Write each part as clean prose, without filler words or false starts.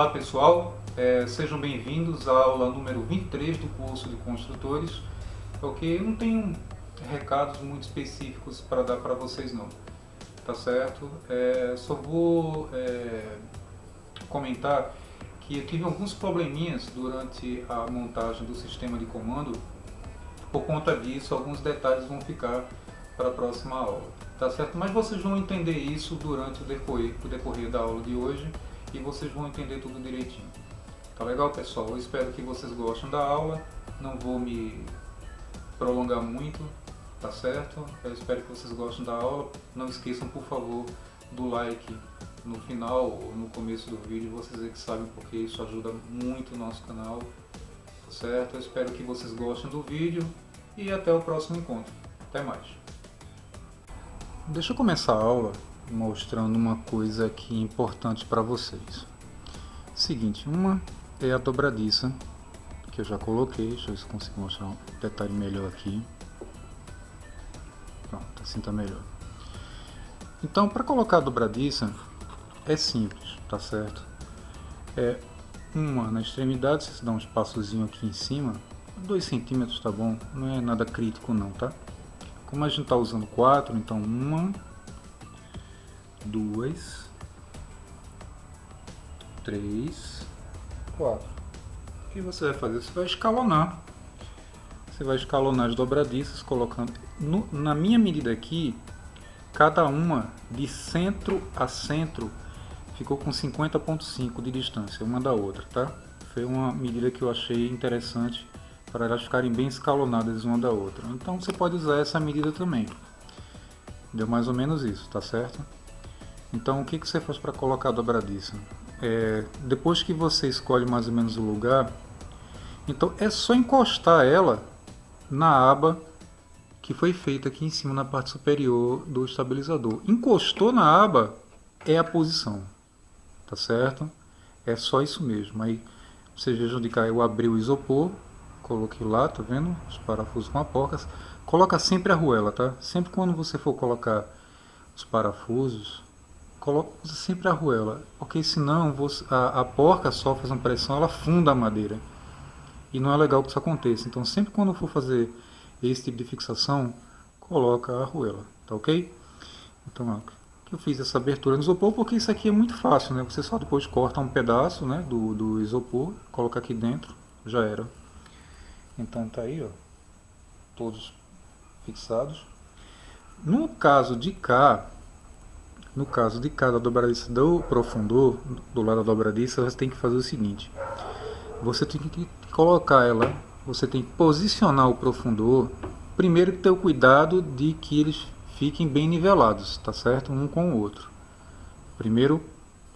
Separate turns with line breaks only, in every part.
Olá pessoal, sejam bem-vindos à aula número 23 do curso de construtores. Ok, eu não tenho recados muito específicos para dar para vocês não, tá certo? Só vou comentar que eu tive alguns probleminhas durante a montagem do sistema de comando. Por conta disso, alguns detalhes vão ficar para a próxima aula, tá certo? Mas vocês vão entender isso durante o decorrer da aula de hoje e vocês vão entender tudo direitinho. Tá legal, pessoal? Eu espero que vocês gostem da aula, não vou me prolongar muito, tá certo? Eu espero que vocês gostem da aula. Não esqueçam, por favor, do like no final ou no começo do vídeo, vocês que sabem, porque isso ajuda muito o nosso canal, tá certo? Eu espero que vocês gostem do vídeo e até o próximo encontro. Até mais. Deixa eu começar a aula mostrando uma coisa aqui importante para vocês. Seguinte, uma é a dobradiça que eu já coloquei. Deixa eu ver se consigo mostrar um detalhe melhor aqui. Pronto, assim tá melhor. Então, para colocar a dobradiça é simples, tá certo? Uma na extremidade, você dá um espaçozinho aqui em cima, 2 centímetros tá bom, não é nada crítico não, tá? Como a gente tá usando 4, então 1, 2, 3, 4. O que você vai fazer? Você vai escalonar. Você vai escalonar as dobradiças, colocando na minha medida aqui, cada uma de centro a centro ficou com 50,5 de distância uma da outra, tá? Foi uma medida que eu achei interessante para elas ficarem bem escalonadas uma da outra. Então você pode usar essa medida também. Deu mais ou menos isso, tá certo? Então o que você faz para colocar a dobradiça? Depois que você escolhe mais ou menos o lugar, então é só encostar ela na aba que foi feita aqui em cima na parte superior do estabilizador. Encostou na aba é a posição, tá certo? É só isso mesmo. Aí vocês vejam de cá, eu abri o isopor, coloquei lá, tá vendo? Os parafusos com a porca. Coloca sempre a arruela, tá? Sempre quando você for colocar os parafusos, usa sempre a arruela, porque senão a porca sofre uma pressão, ela afunda a madeira. E não é legal que isso aconteça. Então sempre quando for fazer esse tipo de fixação, coloca a arruela, tá ok? Então ó, eu fiz essa abertura no isopor porque isso aqui é muito fácil, né? Você só depois corta um pedaço, né, do isopor, coloca aqui dentro, já era. Então tá aí, ó, todos fixados. No caso de cá da dobradiça do profundor, do lado da dobradiça, você tem que fazer o seguinte: você tem que colocar ela, você tem que posicionar o profundor, primeiro ter o cuidado de que eles fiquem bem nivelados, tá certo? Um com o outro. Primeiro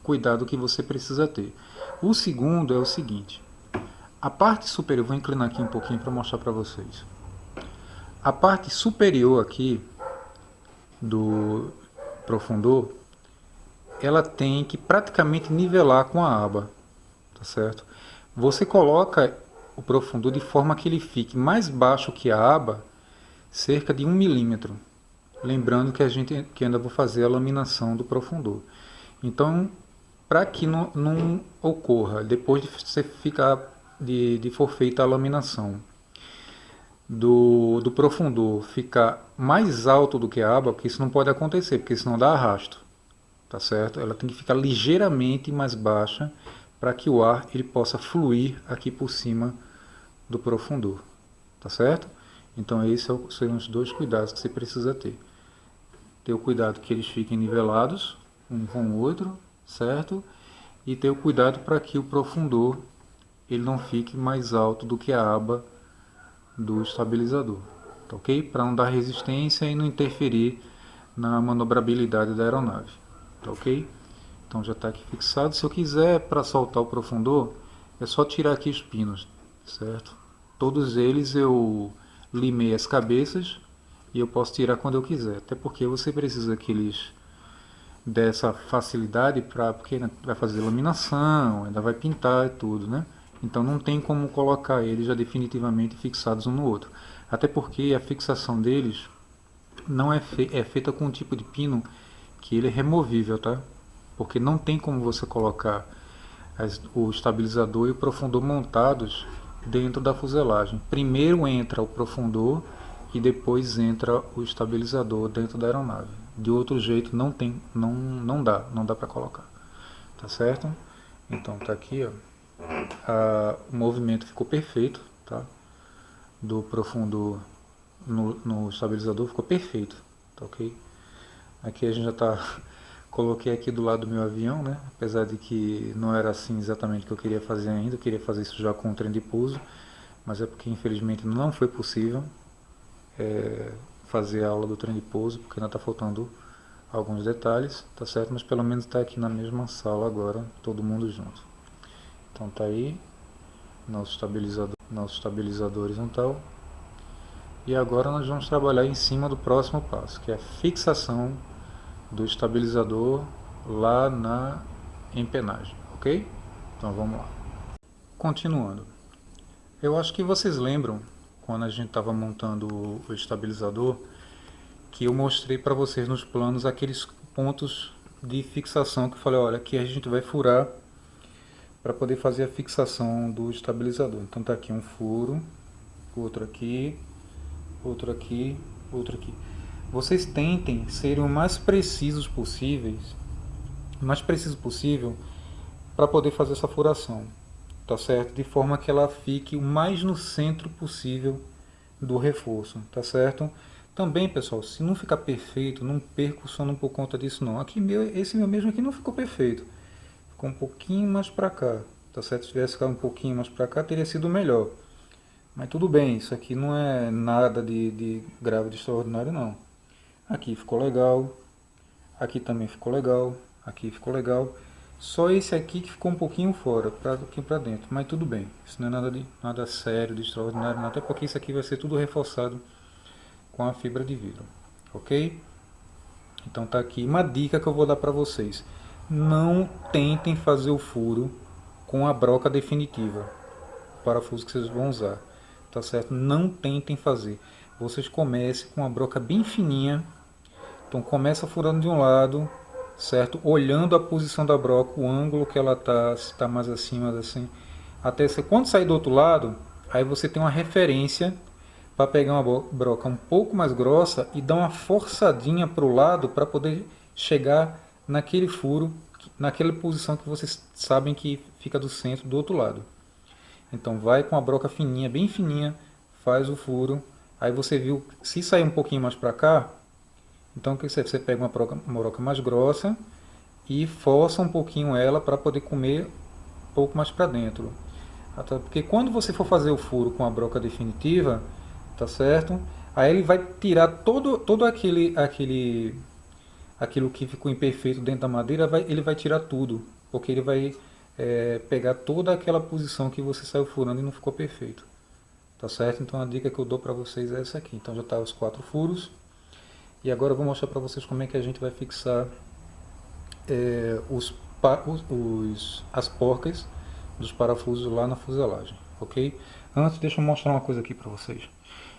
cuidado que você precisa ter. O segundo é o seguinte: a parte superior, vou inclinar aqui um pouquinho para mostrar para vocês. A parte superior aqui do profundor, ela tem que praticamente nivelar com a aba, tá certo? Você coloca o profundor de forma que ele fique mais baixo que a aba, cerca de 1 milímetro. Lembrando que ainda vou fazer a laminação do profundor. Então, para que não ocorra, depois de você for feita a laminação, do profundor ficar mais alto do que a aba, porque isso não pode acontecer, porque senão dá arrasto, tá certo? Ela tem que ficar ligeiramente mais baixa para que o ar ele possa fluir aqui por cima do profundor, tá certo? Então esses seriam os 2 cuidados que você precisa ter. Ter o cuidado que eles fiquem nivelados um com o outro, certo? E ter o cuidado para que o profundor ele não fique mais alto do que a aba do estabilizador, tá ok? Para não dar resistência e não interferir na manobrabilidade da aeronave, tá ok? Então já está aqui fixado. Se eu quiser para soltar o profundor, é só tirar aqui os pinos, certo? Todos eles eu limei as cabeças e eu posso tirar quando eu quiser, até porque você precisa que eles dessa facilidade porque vai fazer laminação, ainda vai pintar e tudo, né? Então não tem como colocar eles já definitivamente fixados um no outro. Até porque a fixação deles não é feita com um tipo de pino que ele é removível, tá? Porque não tem como você colocar o estabilizador e o profundor montados dentro da fuselagem. Primeiro entra o profundor e depois entra o estabilizador dentro da aeronave. De outro jeito não dá para colocar. Tá certo? Então tá aqui, ó. O movimento ficou perfeito, tá? Do profundor no estabilizador ficou perfeito, tá ok? Aqui a gente já tá coloquei aqui do lado do meu avião, né? Apesar de que não era assim exatamente o que eu queria fazer ainda, eu queria fazer isso já com o trem de pouso, mas é porque infelizmente não foi possível fazer a aula do trem de pouso, porque ainda está faltando alguns detalhes, tá certo? Mas pelo menos está aqui na mesma sala agora, todo mundo junto. Então tá aí, nosso estabilizador horizontal. E agora nós vamos trabalhar em cima do próximo passo, que é a fixação do estabilizador lá na empenagem, ok? Então vamos lá. Continuando. Eu acho que vocês lembram, quando a gente estava montando o estabilizador, que eu mostrei para vocês nos planos aqueles pontos de fixação que eu falei, olha, aqui a gente vai furar para poder fazer a fixação do estabilizador. Então tá aqui um furo, outro aqui, outro aqui, outro aqui. Vocês tentem ser o mais precisos possíveis, o mais preciso possível, para poder fazer essa furação, tá certo? De forma que ela fique o mais no centro possível do reforço, tá certo? Também, pessoal, se não ficar perfeito, não perca o sono por conta disso não. Aqui esse meu mesmo aqui não ficou perfeito, ficou um pouquinho mais para cá, tá certo? Se tivesse ficado um pouquinho mais para cá, teria sido melhor. Mas tudo bem, isso aqui não é nada de grave, de extraordinário não. Aqui ficou legal, aqui também ficou legal, aqui ficou legal. Só esse aqui que ficou um pouquinho fora, aqui para dentro, mas tudo bem. Isso não é nada sério, de extraordinário, até porque isso aqui vai ser tudo reforçado com a fibra de vidro, ok? Então tá aqui uma dica que eu vou dar para vocês. Não tentem fazer o furo com a broca definitiva, o parafuso que vocês vão usar, tá certo? Não tentem fazer. Vocês comecem com a broca bem fininha. Então começa furando de um lado, certo? Olhando a posição da broca, o ângulo que ela tá, se está mais acima, assim. Até você, quando sair do outro lado, aí você tem uma referência para pegar uma broca um pouco mais grossa e dar uma forçadinha para o lado para poder chegar naquele furo, naquela posição que vocês sabem que fica do centro do outro lado. Então vai com a broca fininha, bem fininha, faz o furo. Aí você viu, se sair um pouquinho mais para cá, então o que você pega uma broca mais grossa e força um pouquinho ela para poder comer um pouco mais para dentro. Até porque quando você for fazer o furo com a broca definitiva, tá certo? Aí ele vai tirar todo aquilo que ficou imperfeito dentro da madeira, ele vai tirar tudo, porque ele vai pegar toda aquela posição que você saiu furando e não ficou perfeito, tá certo? Então a dica que eu dou para vocês é essa aqui. Então já tá os 4 furos e agora eu vou mostrar para vocês como é que a gente vai fixar as porcas dos parafusos lá na fuselagem, ok? Antes, deixa eu mostrar uma coisa aqui para vocês.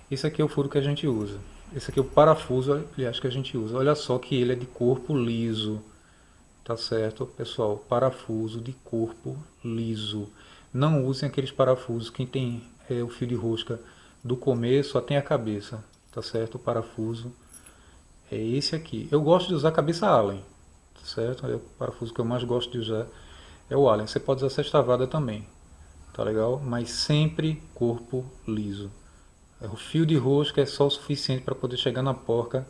Esse aqui é o furo que a gente usa. Esse aqui é o parafuso, aliás, que a gente usa. Olha só que ele é de corpo liso, tá certo, pessoal? Parafuso de corpo liso. Não usem aqueles parafusos que tem o fio de rosca do começo só tem a cabeça, tá certo? O parafuso é esse aqui. Eu gosto de usar a cabeça Allen, tá certo? O parafuso que eu mais gosto de usar é o Allen. Você pode usar sextavada também, tá legal? Mas sempre corpo liso. O fio de rosca é só o suficiente para poder chegar na porca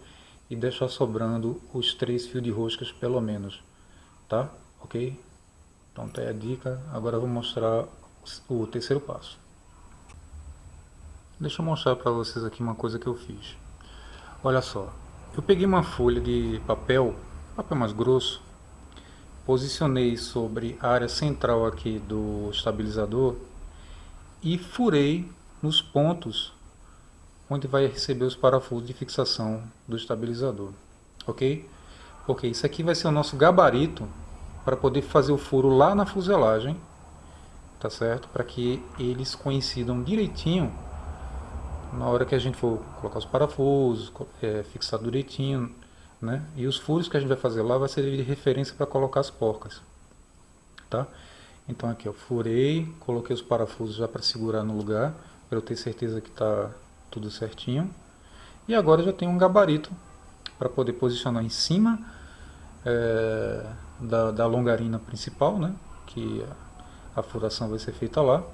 e deixar sobrando os 3 fios de roscas pelo menos, tá? Ok? Então tá aí a dica. Agora eu vou mostrar o terceiro passo. Deixa eu mostrar para vocês aqui uma coisa que eu fiz. Olha só, eu peguei uma folha de papel mais grosso, posicionei sobre a área central aqui do estabilizador e furei nos pontos onde vai receber os parafusos de fixação do estabilizador, ok? Porque isso aqui vai ser o nosso gabarito para poder fazer o furo lá na fuselagem, tá certo? Para que eles coincidam direitinho na hora que a gente for colocar os parafusos, fixar direitinho, né? E os furos que a gente vai fazer lá vai servir de referência para colocar as porcas, tá? Então aqui eu furei, coloquei os parafusos já para segurar no lugar, para eu ter certeza que está tudo certinho. E agora eu já tenho um gabarito para poder posicionar em cima da longarina principal, né? Que a furação vai ser feita lá.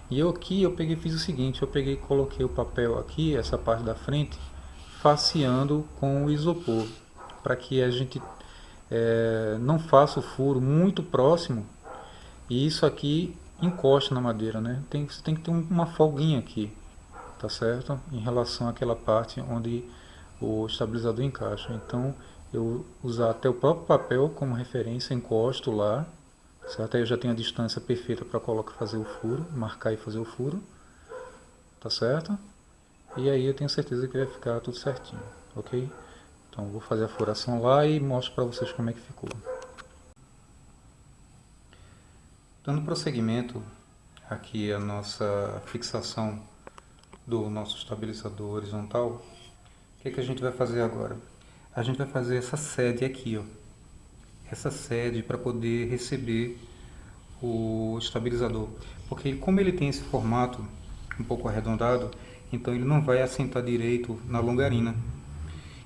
E eu aqui eu peguei fiz o seguinte, eu peguei e coloquei o papel aqui, essa parte da frente, faceando com o isopor, para que a gente não faça o furo muito próximo e isso aqui encosta na madeira, né? Você tem que ter uma folguinha aqui, tá certo? Em relação àquela parte onde o estabilizador encaixa. Então eu usar até o próprio papel como referência, encosto lá, certo? Aí eu já tenho a distância perfeita para fazer o furo, marcar e fazer o furo, tá certo? E aí eu tenho certeza que vai ficar tudo certinho, ok? Então eu vou fazer a furação lá e mostro para vocês como é que ficou. Dando prosseguimento aqui a nossa fixação do nosso estabilizador horizontal, o que a gente vai fazer agora? A gente vai fazer essa sede aqui, ó. Essa sede para poder receber o estabilizador. Porque como ele tem esse formato um pouco arredondado, então ele não vai assentar direito na longarina.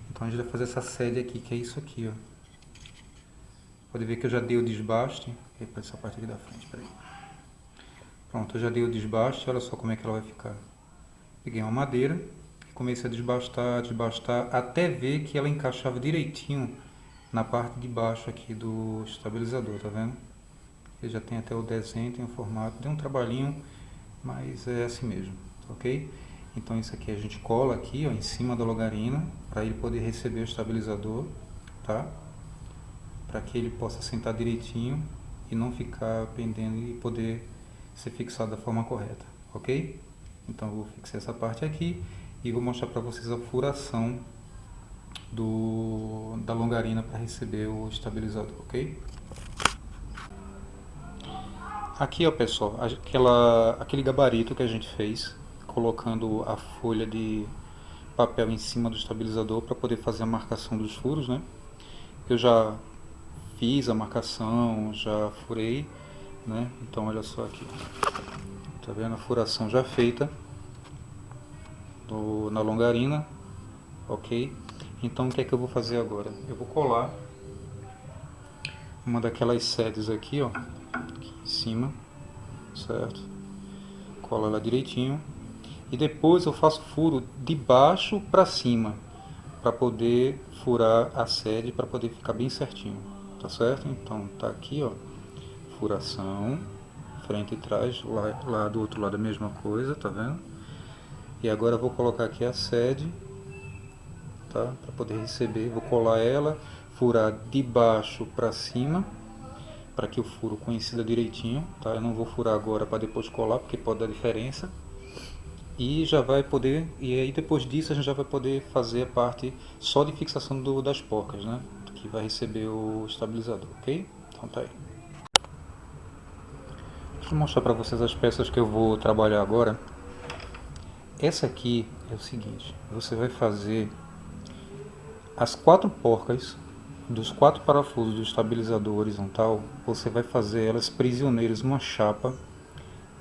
Então a gente vai fazer essa sede aqui, que é isso aqui, ó. Pode ver que eu já dei o desbaste. Para essa parte aqui da frente, peraí. Pronto, eu já dei o desbaste, olha só como é que ela vai ficar. Peguei uma madeira e comecei a desbastar, até ver que ela encaixava direitinho na parte de baixo aqui do estabilizador, tá vendo? Ele já tem até o desenho, tem o formato, deu um trabalhinho, mas é assim mesmo, ok? Então isso aqui a gente cola aqui, ó, em cima da longarina, para ele poder receber o estabilizador, tá? Para que ele possa sentar direitinho e não ficar pendendo e poder ser fixado da forma correta, ok? Então eu vou fixar essa parte aqui e vou mostrar para vocês a furação da longarina para receber o estabilizador, ok? Aqui, ó, pessoal, aquele gabarito que a gente fez, colocando a folha de papel em cima do estabilizador para poder fazer a marcação dos furos, né? Eu já fiz a marcação, já furei, né? Então olha só aqui, tá vendo a furação já feita na longarina, ok? Então o que é que eu vou fazer agora? Eu vou colar uma daquelas sedes aqui, ó, aqui em cima, certo? Cola ela direitinho e depois eu faço furo de baixo para cima para poder furar a sede para poder ficar bem certinho, tá certo? Então tá aqui, ó, furação frente e trás, lá do outro lado a mesma coisa, tá vendo? E agora eu vou colocar aqui a sede, tá? Para poder receber, vou colar ela, furar de baixo para cima, para que o furo coincida direitinho, tá? Eu não vou furar agora para depois colar, porque pode dar diferença. E já vai poder, e aí depois disso a gente já vai poder fazer a parte só de fixação das porcas, né? Que vai receber o estabilizador, ok? Então tá aí. Deixa eu mostrar para vocês as peças que eu vou trabalhar agora. Essa aqui é o seguinte, você vai fazer as 4 porcas dos 4 parafusos do estabilizador horizontal, você vai fazer elas prisioneiras numa chapa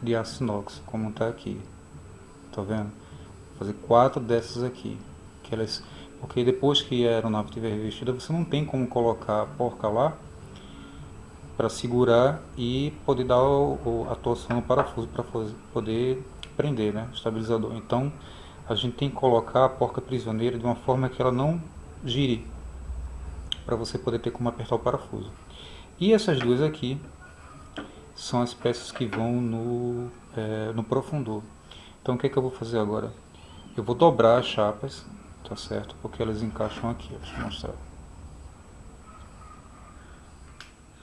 de aço inox, como está aqui. Tá vendo? Vou fazer 4 dessas aqui, porque depois que a aeronave estiver revestida, você não tem como colocar a porca lá para segurar e poder dar a torção no parafuso para poder prender, né, o estabilizador. Então a gente tem que colocar a porca prisioneira de uma forma que ela não gire, para você poder ter como apertar o parafuso. E essas duas aqui são as peças que vão no profundor. Então o que é que eu vou fazer agora? Eu vou dobrar as chapas, tá certo? Porque elas encaixam aqui, deixa eu mostrar.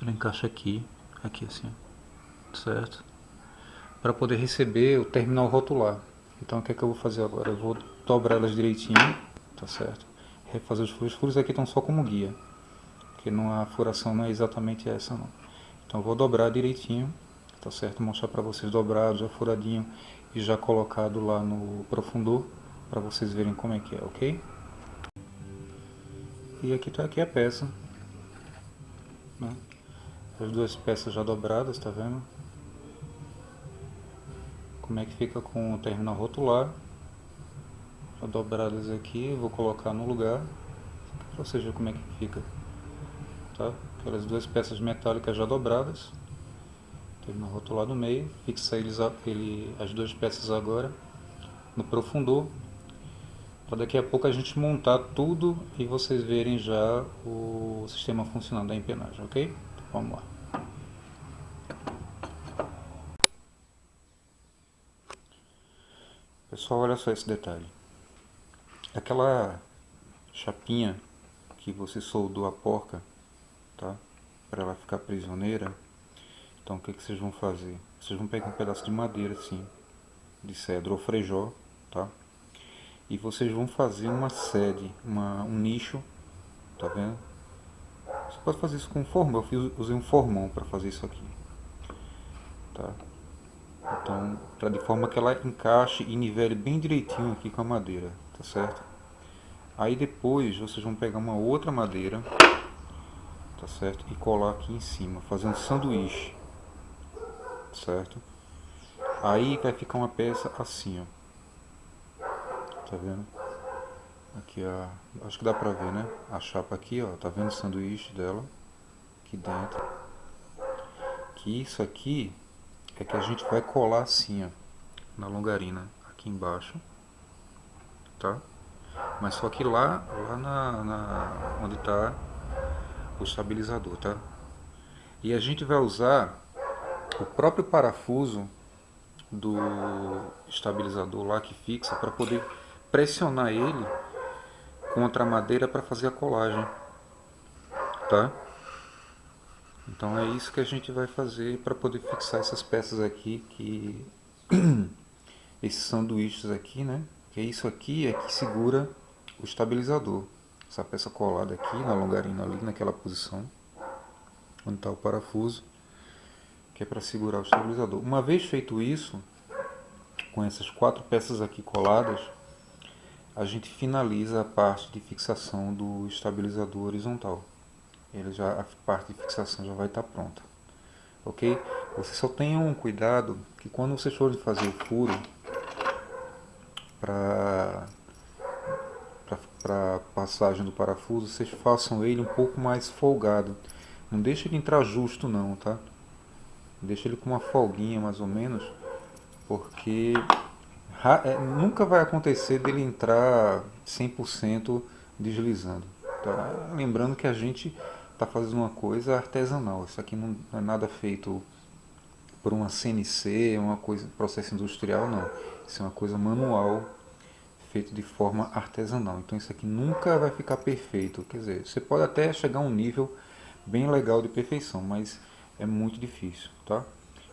Ela encaixa aqui, aqui assim, certo? Para poder receber o terminal rotular. Então o que é que eu vou fazer agora? Eu vou dobrar elas direitinho, tá certo? Refazer os furos. Os furos aqui estão só como guia, porque a furação não é exatamente essa não. Então eu vou dobrar direitinho, tá certo? Mostrar para vocês dobrado, já furadinho e já colocado lá no profundor, para vocês verem como é que é, ok? E aqui tá aqui a peça, né? As duas peças já dobradas, tá vendo? como é que fica com o terminal rotular. Já dobradas aqui, vou colocar no lugar, para vocês verem como é que fica. Tá? Aquelas duas peças metálicas já dobradas. Terminal rotular no meio, fixa as duas peças agora no profundor, para daqui a pouco a gente montar tudo e vocês verem já o sistema funcionando da empenagem, ok? Então, vamos lá. Pessoal, olha só esse detalhe. Aquela chapinha que você soldou a porca, tá? Para ela ficar prisioneira. Então o que vocês vão fazer? Vocês vão pegar um pedaço de madeira assim, de cedro ou frejó, tá? E vocês vão fazer uma sede, um nicho, tá vendo? Você pode fazer isso com um formão, eu usei um formão para fazer isso aqui, tá? Então, de forma que ela encaixe e nivele bem direitinho aqui com a madeira, tá certo? Aí depois vocês vão pegar uma outra madeira, tá certo? E colar aqui em cima, fazer um sanduíche, certo? Aí vai ficar uma peça assim, ó. Tá vendo? Aqui, ó, acho que dá pra ver, né? A chapa aqui, ó, tá vendo o sanduíche dela? Aqui dentro. Que isso aqui é que a gente vai colar assim, ó, na longarina, aqui embaixo, tá? Mas só que lá onde tá o estabilizador, tá? E a gente vai usar o próprio parafuso do estabilizador lá que fixa para poder pressionar ele contra a madeira para fazer a colagem, tá? Então é isso que a gente vai fazer para poder fixar essas peças aqui, que esses sanduíches aqui, né? Que isso aqui é que segura o estabilizador. Essa peça colada aqui na longarina ali, naquela posição onde está o parafuso, que é para segurar o estabilizador. Uma vez feito isso, com essas 4 peças aqui coladas, a gente finaliza a parte de fixação do estabilizador horizontal. A parte de fixação já vai estar pronta, ok? Vocês só tenham cuidado que quando vocês forem fazer o furo para passagem do parafuso, vocês façam ele um pouco mais folgado. Não deixe ele entrar justo não, tá? Deixa ele com uma folguinha mais ou menos, porque nunca vai acontecer dele entrar 100% deslizando. Tá? Lembrando que a gente está fazendo uma coisa artesanal. Isso aqui não é nada feito por uma CNC, uma coisa, processo industrial, não. Isso é uma coisa manual, feito de forma artesanal. Então isso aqui nunca vai ficar perfeito. Quer dizer, você pode até chegar a um nível bem legal de perfeição, mas é muito difícil, tá?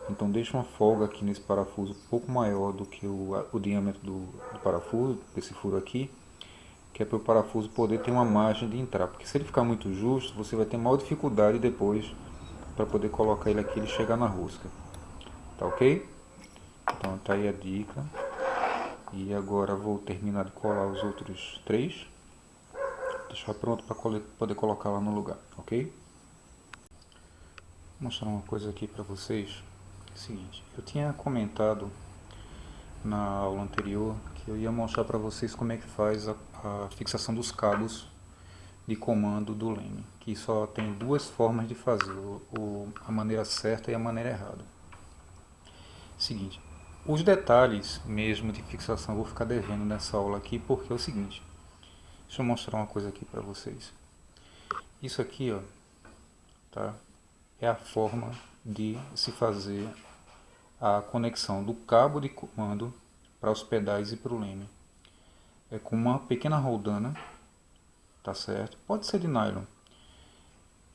Então deixa uma folga aqui nesse parafuso um pouco maior do que o diâmetro do parafuso, desse furo aqui, que é para o parafuso poder ter uma margem de entrar. Porque se ele ficar muito justo, você vai ter maior dificuldade depois para poder colocar ele aqui e chegar na rosca. Tá ok? Então tá aí a dica. E agora vou terminar de colar os outros 3. Deixar pronto para poder colocar lá no lugar, ok? Vou mostrar uma coisa aqui para vocês. É o seguinte, eu tinha comentado na aula anterior que eu ia mostrar para vocês como é que faz a fixação dos cabos de comando do Leme, que só tem 2 formas de fazer, a maneira certa e a maneira errada. Seguinte, os detalhes mesmo de fixação eu vou ficar devendo nessa aula aqui, porque é o seguinte, deixa eu mostrar uma coisa aqui para vocês. Isso aqui, ó, tá? É a forma de se fazer a conexão do cabo de comando para os pedais e para o leme. É com uma pequena roldana, tá certo? Pode ser de nylon,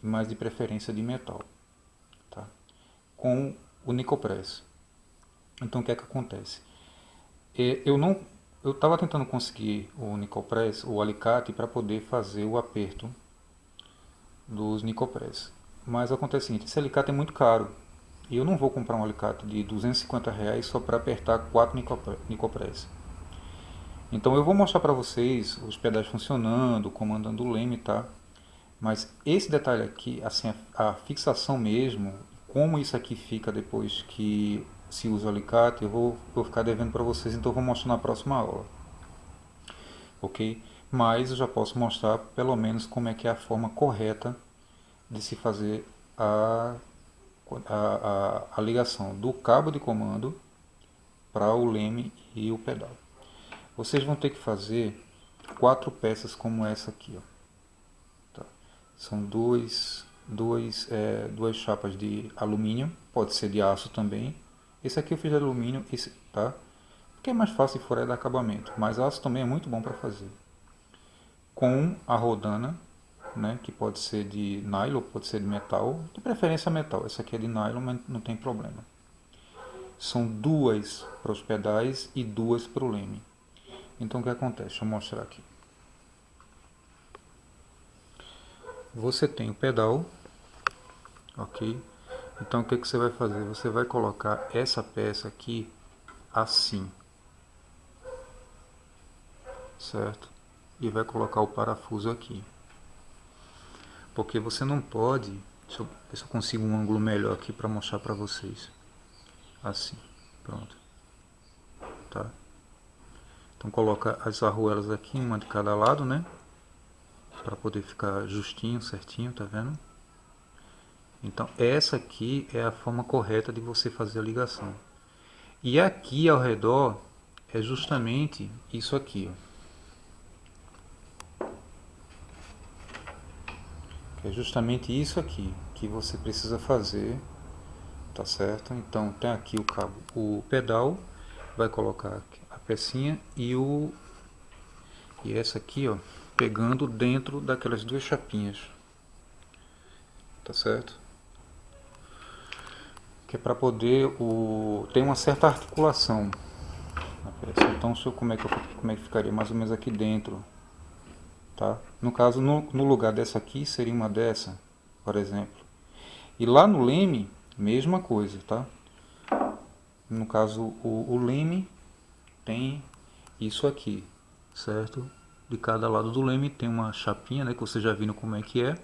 mas de preferência de metal, tá? Com o Nicopress. Então o que é que acontece? Eu estava tentando conseguir o Nicopress, o alicate, para poder fazer o aperto dos Nicopress. Mas acontece o seguinte, esse alicate é muito caro. E eu não vou comprar um alicate de R$ 250 só para apertar 4 Nicopress. Então eu vou mostrar para vocês os pedais funcionando, comandando o leme, tá? Mas esse detalhe aqui, assim, a fixação mesmo, como isso aqui fica depois que se usa o alicate, eu vou ficar devendo para vocês, então eu vou mostrar na próxima aula, ok? Mas eu já posso mostrar pelo menos como é que é a forma correta de se fazer a ligação do cabo de comando para o leme e o pedal. Vocês vão ter que fazer 4 peças como essa aqui, ó. Tá. São duas chapas de alumínio, pode ser de aço também. Esse aqui eu fiz de alumínio, tá? Porque é mais fácil de furar e dar acabamento, mas aço também é muito bom para fazer. Com a rodana, né, que pode ser de nylon, pode ser de metal, de preferência metal. Essa aqui é de nylon, mas não tem problema. São 2 para os pedais e 2 para o leme. Então o que acontece? Deixa eu mostrar aqui. Você tem o pedal, ok? Então o que você vai fazer? Você vai colocar essa peça aqui assim, certo? E vai colocar o parafuso aqui. Porque você não pode... Deixa eu ver se eu consigo um ângulo melhor aqui para mostrar para vocês. Assim, pronto. Tá? Então coloca as arruelas aqui, uma de cada lado, né? Para poder ficar justinho, certinho, tá vendo? Então essa aqui é a forma correta de você fazer a ligação. E aqui ao redor é justamente isso aqui, ó. É justamente isso aqui que você precisa fazer, tá certo? Então tem aqui o cabo, o pedal, vai colocar a pecinha e essa aqui, ó, pegando dentro daquelas 2 chapinhas, tá certo? Que é para poder ter uma certa articulação na peça. Então como é que ficaria mais ou menos aqui dentro, tá? No caso, no lugar dessa aqui seria uma dessa, por exemplo. E lá no leme, mesma coisa, tá? No caso, o leme tem isso aqui, certo? De cada lado do leme tem uma chapinha, né? Que vocês já viram como é, que é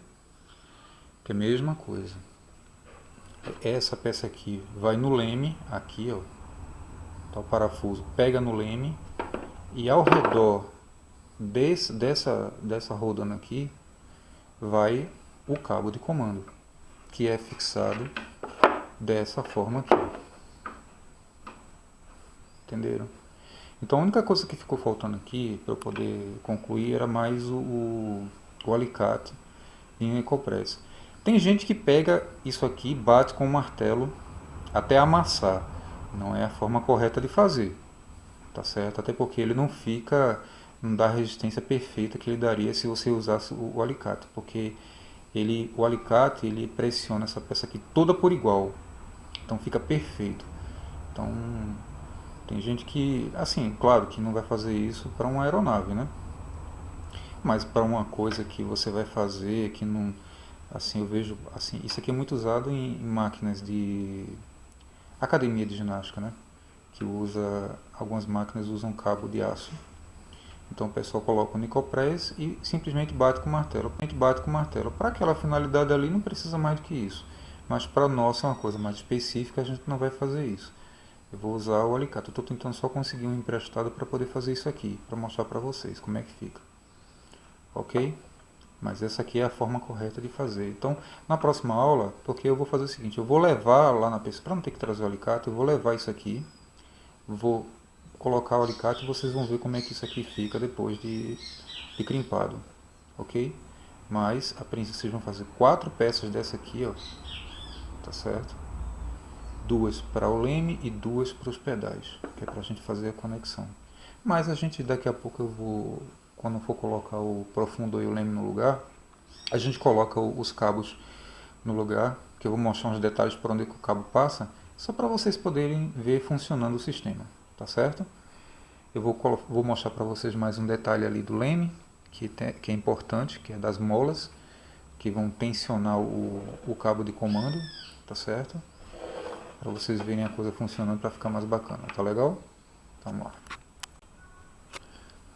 a mesma coisa. Essa peça aqui vai no leme, aqui, ó. Tá, o parafuso pega no leme e ao redor dessa rodana aqui vai o cabo de comando, que é fixado dessa forma aqui. Entenderam? Então a única coisa que ficou faltando aqui para eu poder concluir era mais o alicate em ecopress. Tem gente que pega isso aqui e bate com o martelo até amassar. Não é a forma correta de fazer, tá certo? Até porque ele não dá a resistência perfeita que ele daria se você usasse o alicate, porque o alicate ele pressiona essa peça aqui toda por igual, então fica perfeito. Então tem gente que, assim, claro que não vai fazer isso para uma aeronave, né? Mas para uma coisa que você vai fazer, que não, assim, eu vejo, assim, isso aqui é muito usado em máquinas de academia de ginástica, né? Que algumas máquinas usam cabo de aço. Então o pessoal coloca o nicopress e simplesmente bate com o martelo. Para aquela finalidade ali não precisa mais do que isso. Mas para nossa, uma coisa mais específica, a gente não vai fazer isso. Eu vou usar o alicate. Eu estou tentando só conseguir um emprestado para poder fazer isso aqui, para mostrar para vocês como é que fica. Ok? Mas essa aqui é a forma correta de fazer. Então, na próxima aula, porque eu vou fazer o seguinte, eu vou levar lá na pessoa, para não ter que trazer o alicate, eu vou levar isso aqui, vou colocar o alicate e vocês vão ver como é que isso aqui fica depois de crimpado, ok? Mas, a princípio, vocês vão fazer 4 peças dessa aqui, ó, tá certo? 2 para o leme e 2 para os pedais, que é para a gente fazer a conexão. Mas a gente, daqui a pouco eu vou, quando for colocar o profundo e o leme no lugar, a gente coloca os cabos no lugar, que eu vou mostrar uns detalhes por onde que o cabo passa, só para vocês poderem ver funcionando o sistema, tá certo? Eu vou mostrar para vocês mais um detalhe ali do leme, que é importante, que é das molas, que vão tensionar o cabo de comando, tá certo? Para vocês verem a coisa funcionando, para ficar mais bacana, tá legal? Então, vamos lá.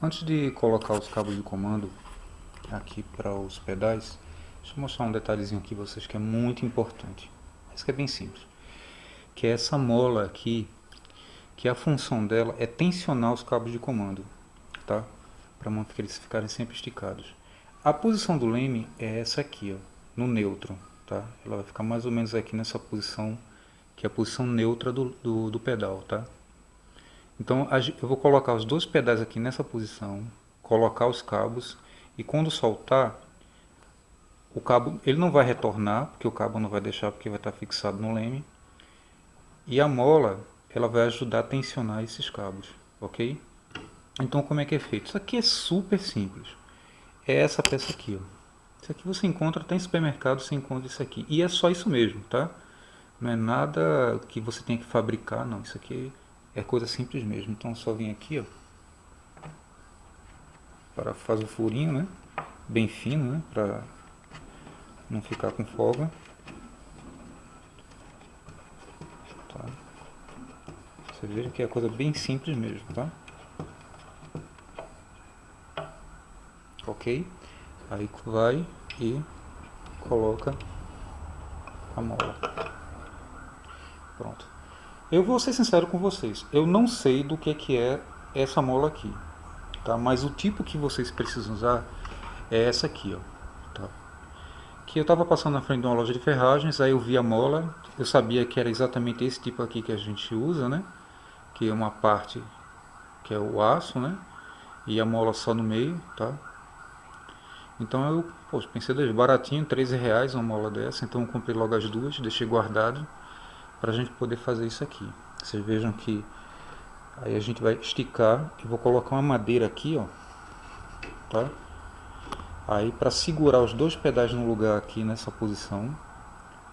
Antes de colocar os cabos de comando aqui para os pedais, deixa eu mostrar um detalhezinho aqui para vocês que é muito importante. Isso que é bem simples. que é essa mola aqui, que a função dela é tensionar os cabos de comando, tá? Para eles ficarem sempre esticados. A posição do leme é essa aqui, ó, no neutro, tá? Ela vai ficar mais ou menos aqui nessa posição, que é a posição neutra do pedal, tá? Então eu vou colocar os dois pedais aqui nessa posição, colocar os cabos, e quando soltar, o cabo ele não vai retornar, porque o cabo não vai deixar, porque vai estar fixado no leme. E a mola, ela vai ajudar a tensionar esses cabos, ok? Então como é que é feito? Isso aqui é super simples. É essa peça aqui, ó. Isso aqui você encontra até em supermercado, você encontra isso aqui. E é só isso mesmo, tá? Não é nada que você tenha que fabricar, não. Isso aqui é coisa simples mesmo. Então só vem aqui, ó. Para fazer o furinho, né? Bem fino, né? Para não ficar com folga. Tá? Você veja que é coisa bem simples mesmo, tá? Ok? Aí vai e coloca a mola. Pronto. Eu vou ser sincero com vocês. Eu não sei do que é essa mola aqui, tá? Mas o tipo que vocês precisam usar é essa aqui, ó. Tá? Que eu estava passando na frente de uma loja de ferragens, aí eu vi a mola, eu sabia que era exatamente esse tipo aqui que a gente usa, né? Que é uma parte que é o aço, né? E a mola só no meio, tá? Então eu, poxa, pensei, baratinho, R$13 uma mola dessa, então eu comprei logo as duas, deixei guardado para a gente poder fazer isso aqui. Vocês vejam que aí a gente vai esticar, eu vou colocar uma madeira aqui, ó, tá? Aí para segurar os dois pedais no lugar aqui nessa posição,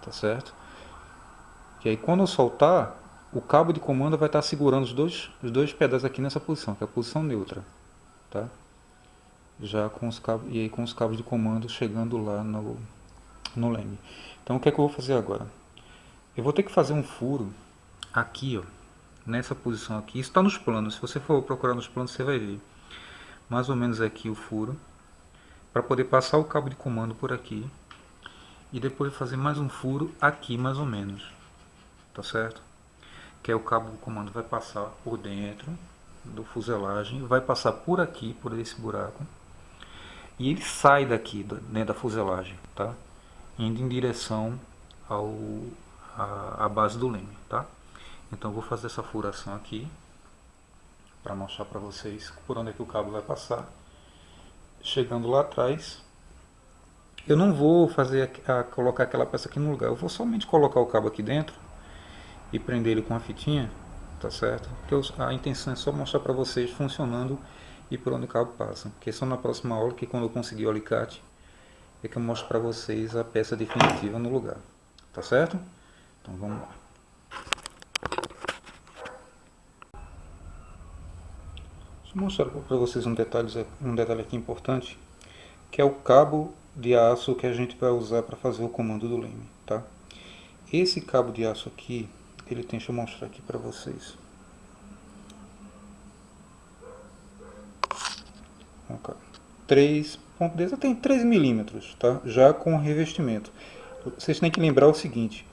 tá certo? E aí quando eu soltar, o cabo de comando vai estar segurando os dois pedais aqui nessa posição, que é a posição neutra, tá? Já com os cabos, e aí com os cabos de comando chegando lá no leme. Então o que é que eu vou fazer agora? Eu vou ter que fazer um furo aqui, ó, nessa posição aqui. Isso está nos planos, se você for procurar nos planos você vai ver. Mais ou menos aqui o furo, para poder passar o cabo de comando por aqui. E depois fazer mais um furo aqui mais ou menos, tá certo? Que é o cabo do comando vai passar por dentro do fuselagem, vai passar por aqui, por esse buraco. E ele sai daqui, dentro da fuselagem, tá? Indo em direção à base do leme, tá? Então eu vou fazer essa furação aqui para mostrar para vocês por onde é que o cabo vai passar. Chegando lá atrás, eu não vou fazer colocar aquela peça aqui no lugar, eu vou somente colocar o cabo aqui dentro e prender ele com a fitinha, tá certo? Porque a intenção é só mostrar para vocês funcionando e por onde o cabo passa. Porque só na próxima aula, que quando eu conseguir o alicate, é que eu mostro para vocês a peça definitiva no lugar, tá certo? Então vamos lá. Deixa eu mostrar para vocês um detalhe aqui importante, que é o cabo de aço que a gente vai usar para fazer o comando do leme, tá? Esse cabo de aço aqui, ele tem, deixa eu mostrar aqui para vocês. Okay. 3.10 tem 3 milímetros, tá? Já com revestimento. Vocês têm que lembrar o seguinte,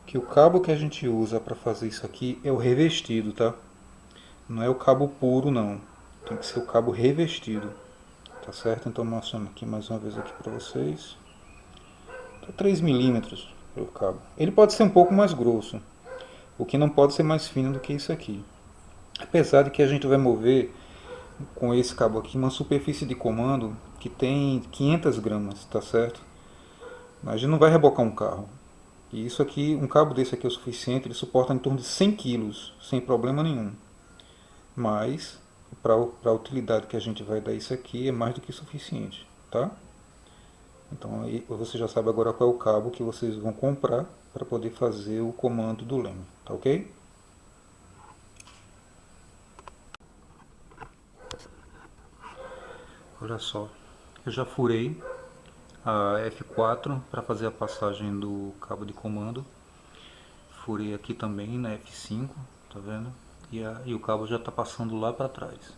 que o cabo que a gente usa para fazer isso aqui é o revestido, tá? Não é o cabo puro, não. Tem que ser o cabo revestido, tá certo? Então mostrando aqui mais uma vez aqui para vocês. Tá 3 milímetros o cabo. Ele pode ser um pouco mais grosso, o que não pode ser mais fino do que isso aqui. Apesar de que a gente vai mover com esse cabo aqui uma superfície de comando que tem 500 gramas, tá certo? A gente não vai rebocar um carro. E isso aqui, um cabo desse aqui é o suficiente, ele suporta em torno de 100 kg, sem problema nenhum. Mas, para a utilidade que a gente vai dar isso aqui, é mais do que suficiente, tá? Então aí você já sabe agora qual é o cabo que vocês vão comprar para poder fazer o comando do leme, tá ok? Olha só, eu já furei a F4 para fazer a passagem do cabo de comando. Furei aqui também na F5, tá vendo? E o cabo já está passando lá para trás.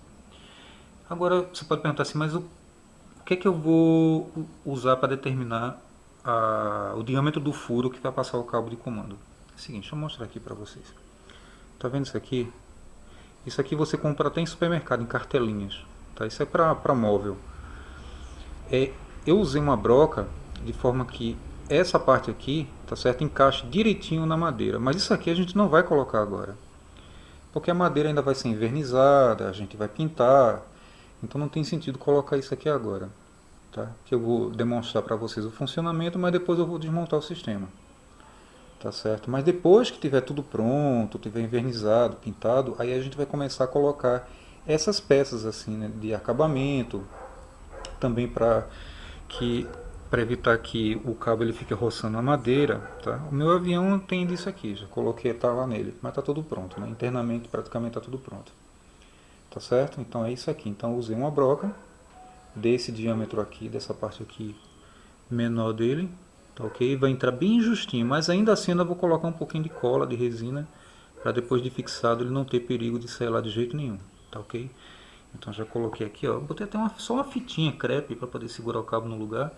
Agora você pode perguntar assim, mas o que é que eu vou usar para determinar o diâmetro do furo que vai passar o cabo de comando? o seguinte, deixa eu mostrar aqui para vocês. Tá vendo isso aqui? Isso aqui você compra até em supermercado, em cartelinhas. Tá? Isso é para móvel. Eu usei uma broca de forma que essa parte aqui, tá certo, encaixe direitinho na madeira. Mas isso aqui a gente não vai colocar agora. Porque a madeira ainda vai ser envernizada, a gente vai pintar. Então não tem sentido colocar isso aqui agora. Tá? Que eu vou demonstrar para vocês o funcionamento, mas depois eu vou desmontar o sistema. Tá certo? Mas depois que tiver tudo pronto, tiver envernizado, pintado, aí a gente vai começar a colocar essas peças assim, né, de acabamento, também que para evitar que o cabo ele fique roçando a madeira, tá? O meu avião tem disso aqui, já coloquei a tala nele, mas tá tudo pronto, né? Internamente praticamente tá tudo pronto. Tá certo? Então é isso aqui. Então eu usei uma broca desse diâmetro aqui, dessa parte aqui menor dele, tá ok? Vai entrar bem justinho, mas ainda assim eu vou colocar um pouquinho de cola, de resina, para depois de fixado ele não ter perigo de sair lá de jeito nenhum, tá ok? Então já coloquei aqui, ó, botei até só uma fitinha crepe para poder segurar o cabo no lugar,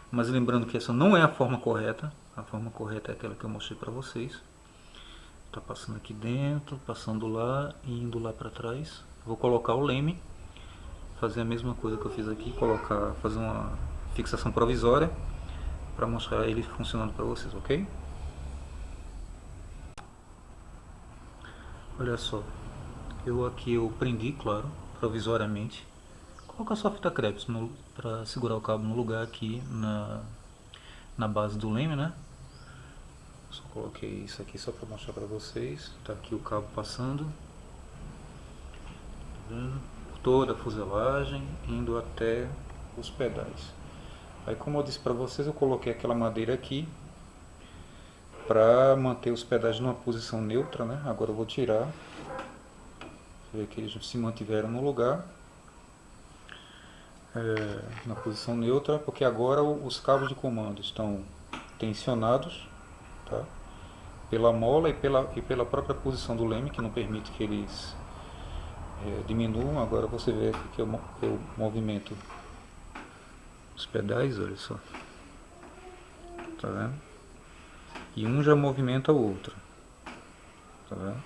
mas lembrando que essa não é a forma correta é aquela que eu mostrei para vocês. Tá passando aqui dentro, passando lá e indo lá para trás. Vou colocar o leme, fazer a mesma coisa que eu fiz aqui, fazer uma fixação provisória para mostrar ele funcionando para vocês, ok? Olha só, eu prendi, claro, provisoriamente. Colocar só fita crepe para segurar o cabo no lugar aqui na base do leme, né? Só coloquei isso aqui só para mostrar para vocês. Tá aqui o cabo passando, tá vendo? Toda a fuselagem indo até os pedais. Aí, como eu disse para vocês, eu coloquei aquela madeira aqui para manter os pedais numa posição neutra, né? Agora eu vou tirar. Você vê que eles se mantiveram no lugar, na posição neutra, porque agora os cabos de comando estão tensionados, tá? Pela mola e pela própria posição do leme, que não permite que eles diminuam. Agora você vê aqui que eu movimento os pedais, olha só. Tá vendo? E um já movimenta o outro. Tá vendo?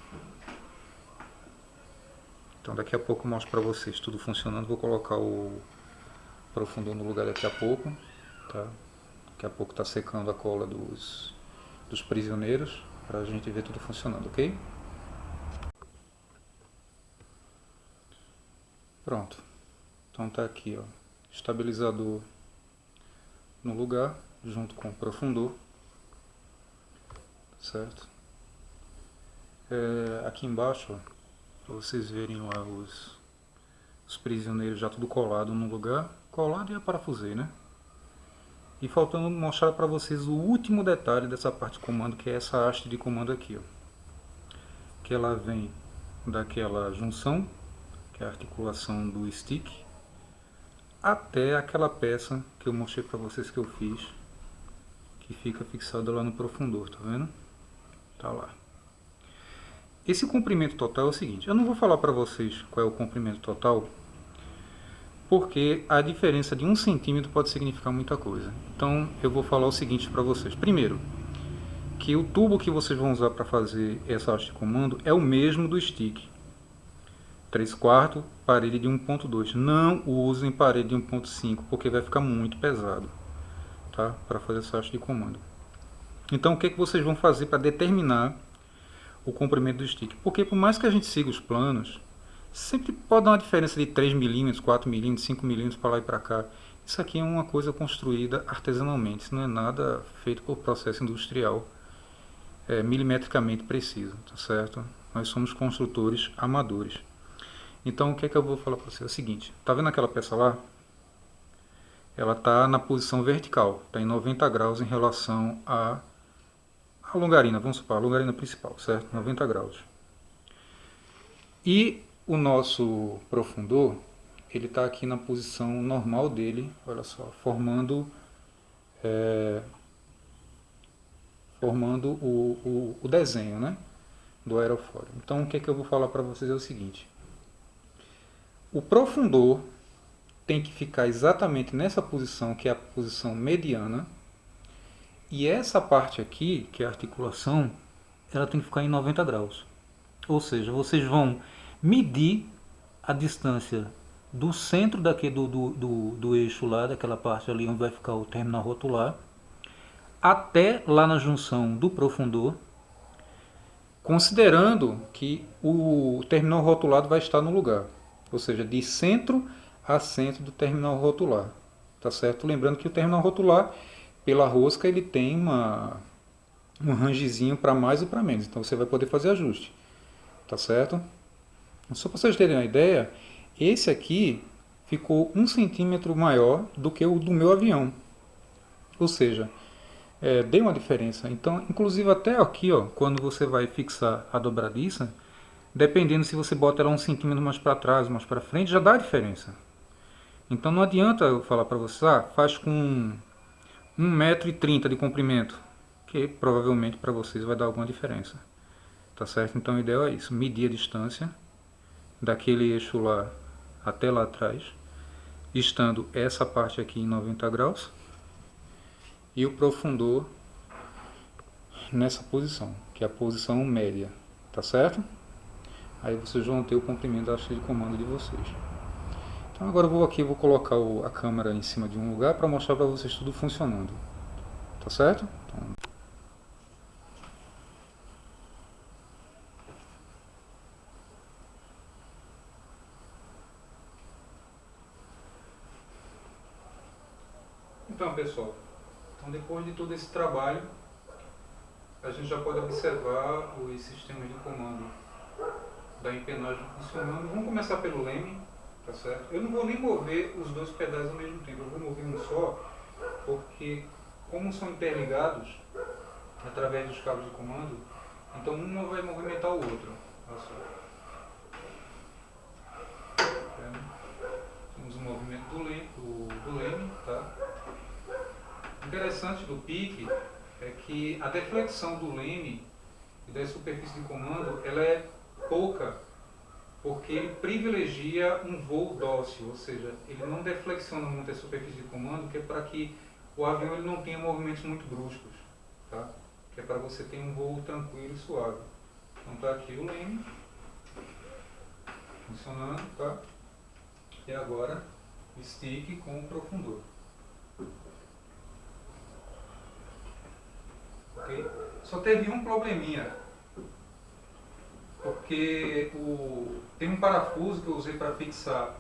Então daqui a pouco eu mostro pra vocês tudo funcionando. Vou colocar o profundor no lugar daqui a pouco. Tá? Daqui a pouco tá secando a cola dos prisioneiros, pra gente ver tudo funcionando, ok? Pronto. Então tá aqui, ó, estabilizador no lugar, junto com o profundor, certo? Aqui embaixo, ó, para vocês verem lá os prisioneiros já tudo colado no lugar, colado e a parafusei, né? E faltando mostrar para vocês o último detalhe dessa parte de comando, que é essa haste de comando aqui, ó, que ela vem daquela junção, que é a articulação do stick, até aquela peça que eu mostrei para vocês que eu fiz, que fica fixada lá no profundor, tá vendo? Tá lá. Esse comprimento total é o seguinte, eu não vou falar para vocês qual é o comprimento total, porque a diferença de 1 centímetro pode significar muita coisa. Então eu vou falar o seguinte para vocês. Primeiro, que o tubo que vocês vão usar para fazer essa haste de comando é o mesmo do stick. 3/4, parede de 1.2. Não usem parede de 1.5, porque vai ficar muito pesado, tá? Para fazer essa haste de comando. Então o que vocês vão fazer para determinar o comprimento do stick? Porque por mais que a gente siga os planos, sempre pode dar uma diferença de 3 mm, 4 mm, 5 mm para lá e para cá. Isso aqui é uma coisa construída artesanalmente, isso não é nada feito por processo industrial, milimetricamente preciso, tá certo? Nós somos construtores amadores. Então o que eu vou falar para você é o seguinte, tá vendo aquela peça lá? Ela está na posição vertical, está em 90 graus em relação à longarina, vamos supor, a longarina principal, certo? 90 graus. E o nosso profundor, ele está aqui na posição normal dele, olha só, formando o desenho, né, do aerofólio. Então o que eu vou falar para vocês é o seguinte, o profundor tem que ficar exatamente nessa posição, que é a posição mediana, e essa parte aqui, que é a articulação, ela tem que ficar em 90 graus. Ou seja, vocês vão medir a distância do centro daqui do eixo lá, daquela parte ali onde vai ficar o terminal rotular, até lá na junção do profundor, considerando que o terminal rotulado vai estar no lugar, ou seja, de centro a centro do terminal rotular, tá certo? Lembrando que o terminal rotular, pela rosca, ele tem um rangezinho para mais e para menos, então você vai poder fazer ajuste, tá certo? Só para vocês terem uma ideia, esse aqui ficou 1 cm maior do que o do meu avião, ou seja, deu uma diferença. Então, inclusive até aqui, ó, quando você vai fixar a dobradiça, dependendo se você bota ela 1 cm mais para trás, mais para frente, já dá diferença. Então não adianta eu falar para você, faz com 1,30 m de comprimento, que provavelmente para vocês vai dar alguma diferença. Tá certo? Então o ideal é isso, medir a distância daquele eixo lá até lá atrás, estando essa parte aqui em 90 graus e o profundor nessa posição, que é a posição média, tá certo? Aí vocês vão ter o comprimento da haste de comando de vocês. Então agora eu vou colocar a câmera em cima de um lugar para mostrar para vocês tudo funcionando, tá certo? Então pessoal, depois de todo esse trabalho, a gente já pode observar os sistemas de comando da empenagem funcionando. Vamos começar pelo leme, tá certo? Eu não vou nem mover os dois pedais ao mesmo tempo, eu vou mover um só, porque como são interligados através dos cabos de comando, então um não vai movimentar o outro. Olha só. Temos o movimento do leme, tá? O interessante do pique é que a deflexão do leme e da superfície de comando ela é pouca, porque ele privilegia um voo dócil, ou seja, ele não deflexiona muito a superfície de comando, que é para que o avião ele não tenha movimentos muito bruscos, tá? Que é para você ter um voo tranquilo e suave. Então está aqui o leme funcionando, tá? E agora o stick com o profundor. Okay? Só teve um probleminha, porque tem um parafuso que eu usei para fixar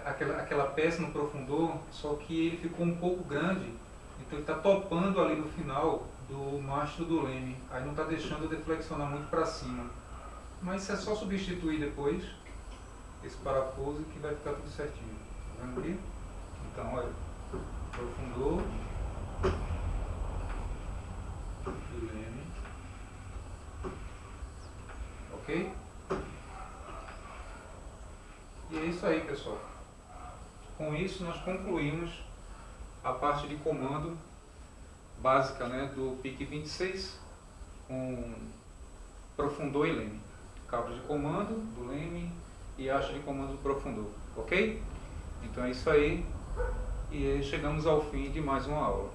aquela peça no profundor, só que ele ficou um pouco grande, então ele está topando ali no final do mastro do leme, aí não está deixando eu deflexionar muito para cima. Mas isso é só substituir depois esse parafuso que vai ficar tudo certinho. Tá vendo aqui? Então, olha, profundor do leme, ok? E é isso aí, pessoal. Com isso nós concluímos a parte de comando básica, né, do PIC 26 com profundor e leme. Cabos de comando do leme e haste de comando do profundor, ok? Então é isso aí e chegamos ao fim de mais uma aula.